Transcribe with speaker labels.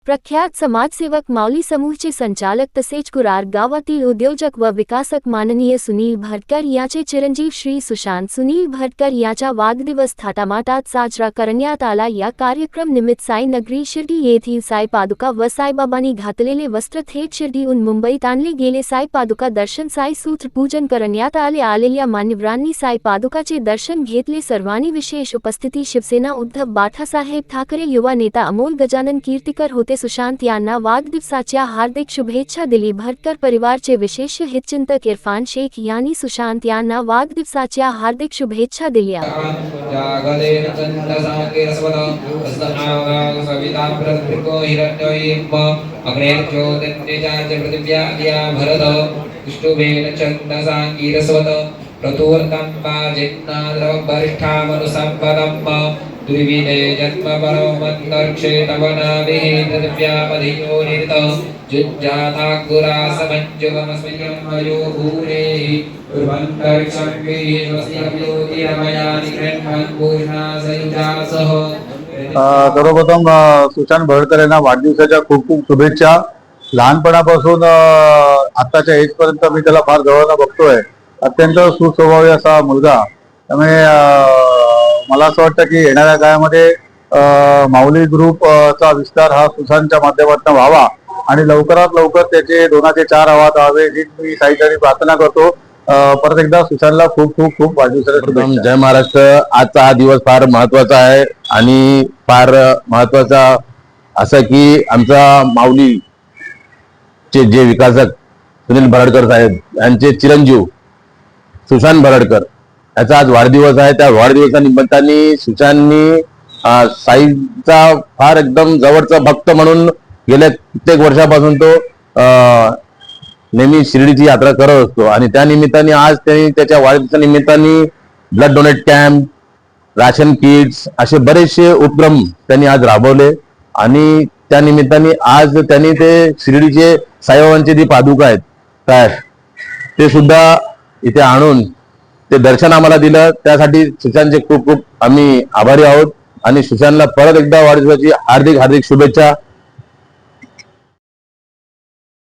Speaker 1: प्रख्यात समाजसेवक माऊली समूहचे संचालक तसेच कुरार गावातील उद्योजक व विकासक माननीय सुनील भटकर याचे चिरंजीव श्री सुशांत सुनील भटकर याचा वाढदिवस थाटामाटात साजरा करण्यात आला। या कार्यक्रम निमित्त साई नगरी शिर्डी येथील साई पादुका व साईबाबांनी घातलेले वस्त्र थेट शिर्डीहून मुंबईत आणले गेले। साई पादुका दर्शन साई सूत्र पूजन करण्यात आले। आलेल्या मान्यवरांनी साई पादुकाचे दर्शन घेतले। सर्वांनी विशेष उपस्थिती शिवसेना उद्धव बाळासाहेब ठाकरे युवा नेता अमोल गजानन कीर्तिकर होते। सुशांत यांना वाढदिवसाच्या हार्दिक शुभेच्छा दिली। भटकर परिवारचे विशेष हितचिंतक इरफान शेख यांनी सुशांत यांना वाढदिवसाच्या हार्दिक शुभेच्छा दिल्या।
Speaker 2: दुर्विदे जन्म परमन्तर्क्षेतवनाभिः तद्व्यापधियोनिरित जुज्जाताग्गुरासमञ्जुगमस्मिन् मयो भूरेः कुर्वन्तरिक्षम्भिः स्वस्तियोतिरमयानि कृण्वन्पूर्णासयुजासः।
Speaker 3: सर्वप्रथम सुशांत भटकर यांना वाढदिवसाच्या खूप खूप शुभेच्छा। लहानपणापासून आताच्या एज पर्यंत मी त्याला फार जवळनं बघतोय। अत्यंत सुस्वभावी असा मुलगा। त्यामुळे मला असं वाटतं की येणाऱ्या काळामध्ये माऊली ग्रुप चा विस्तार हा सुशांतच्या माध्यमातून व्हावा आणि लवकरात लवकर त्याचे 2चे 4 आवाज व्हावे ही मी साईचरणी प्रार्थना करतो। परत एकदा सुशांतला खूप खूप खूप वाढदिवसाच्या शुभेच्छा।
Speaker 4: जय महाराष्ट्र। आजचा हा दिवस फार महत्वाचा आहे आणि फार महत्वाचा असं की आमचा माऊली चे जे विकासक सुनील भटकर साहेब यांचे चिरंजीव सुशांत भटकर याचा आज वाढदिवस आहे। त्या वाढदिवसा निमित्ताने सुशांतनी साईचा फार एकदम जवळचा भक्त म्हणून गेल्या कित्येक वर्षापासून तो नेहमी शिर्डीची यात्रा करत असतो आणि त्या निमित्ताने आज त्यांनी त्याच्या वाढदिवसा निमित्ताने blood donate camp, ration kits असे बरेचसे उपक्रम त्यांनी आज राबवले आणि त्या निमित्ताने आज त्यांनी ते शिर्डीचे साईबाबांचे जी पादुका आहेत काय ते सुद्धा इथे आणून ते दर्शन आम्हाला दिलं। त्यासाठी सुशांतचे खूप खूप आम्ही आभारी आहोत आणि सुशांतला परत एकदा वाढदिवसाची हार्दिक हार्दिक शुभेच्छा।